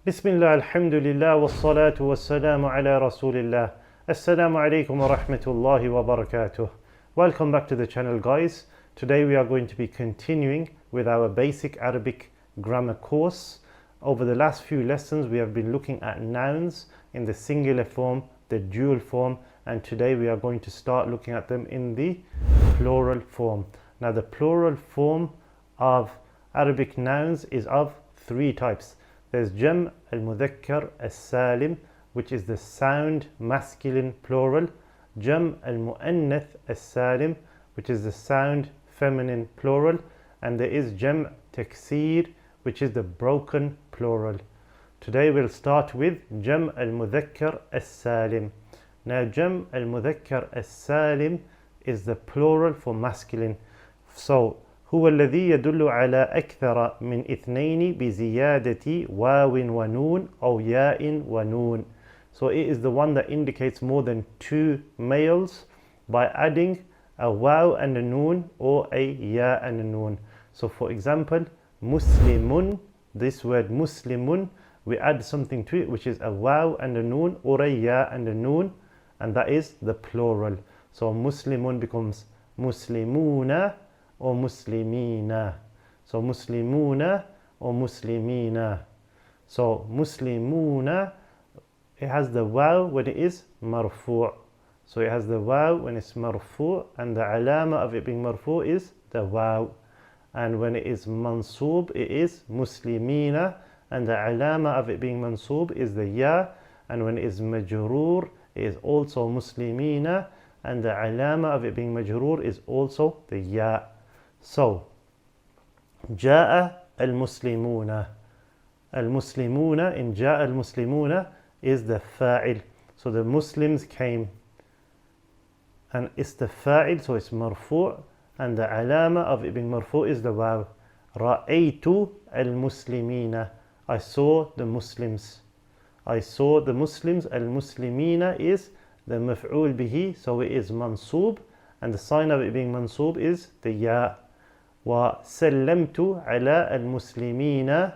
Bismillah, alhamdulillah, wassalatu wassalamu ala rasulillah. Assalamu alaikum wa rahmatullahi wa barakatuh. Welcome back to the channel, guys. Today we are going to be continuing with our basic Arabic grammar course. Over the last few lessons we have been looking at nouns in the singular form, the dual form, and today we are going to start looking at them in the plural form. Now the plural form of Arabic nouns is of three types. There's Jamm al-Mudhakkar as-Salim, which is the sound masculine plural. Jamm al-Mu'annath as-Salim, which is the sound feminine plural. And there is Jamm Taksir, which is the broken plural. Today we'll start with Jamm al-Mudhakkar as-Salim. Now Jamm al-Mudhakkar as-Salim is the plural for masculine. So هو الذي يدل على أكثر من اثنين بزيادة واو ونون أو ياء ونون. So it is the one that indicates more than two males by adding a wow and a noon or a ya and a noon. So for example, Muslimun, this word Muslimun, we add something to it which is a wow and a noon or a ya and a noon, and that is the plural. So Muslimun becomes Muslimuna or Muslimina. So Muslimuna or Muslimina. So Muslimuna, it has the wow when it is marfoo. So it has the wow when it's marfoo, and the alama of it being marfoo is the wow. And when it is mansub, it is Muslimina, and the alama of it being mansub is the ya. And when it is majroor, it is also Muslimina, and the alama of it being majroor is also the ya. So جاء المسلمون. المسلمون in جاء المسلمون is the fa'il. So the Muslims came, and it's the fa'il, so it's marfu', and the alama of it being marfu' is the waw. رأيت المسلمين, I saw the Muslims. I saw the Muslims. المسلمين is the maf'ul bihi, so it is mansub, and the sign of it being mansub is the ya. وسلمت على المسلمين,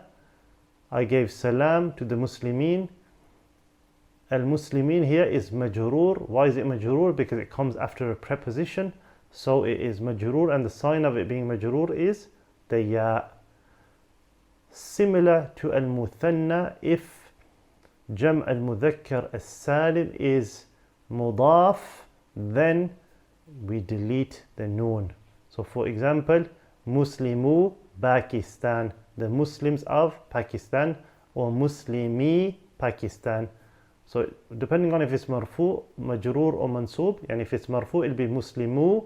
I gave salam to the Muslimin. Al-Muslimin here is majroor. Why is it majroor? Because it comes after a preposition, so it is majroor, and the sign of it being majroor is the ya. Similar to al-muthanna, if Jamm al-Mudhakkar as-Salim is mudaf, then we delete the noon. So for example, Muslimu Pakistan, the Muslims of Pakistan, or Muslimi Pakistan. So depending on if it's marfu, majroor or mansub, and if it's marfu it will be Muslimu,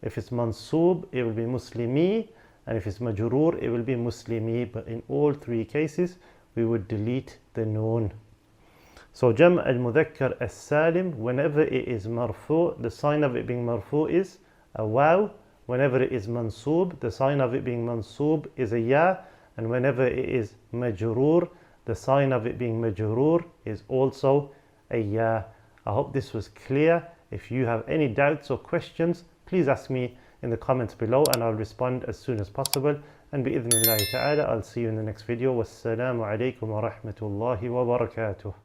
if it's mansub it will be Muslimi, and if it's majroor it will be Muslimi. But in all three cases we would delete the noon. So Jamm al-Mudhakkar as-Salim, whenever it is marfu, the sign of it being marfu is a waw. Whenever it is mansub, the sign of it being mansub is a ya. And whenever it is majroor, the sign of it being majroor is also a ya. I hope this was clear. If you have any doubts or questions, please ask me in the comments below and I'll respond as soon as possible. And bi-idhnillahi ta'ala, I'll see you in the next video. Wassalamu alaikum wa rahmatullahi wa barakatuh.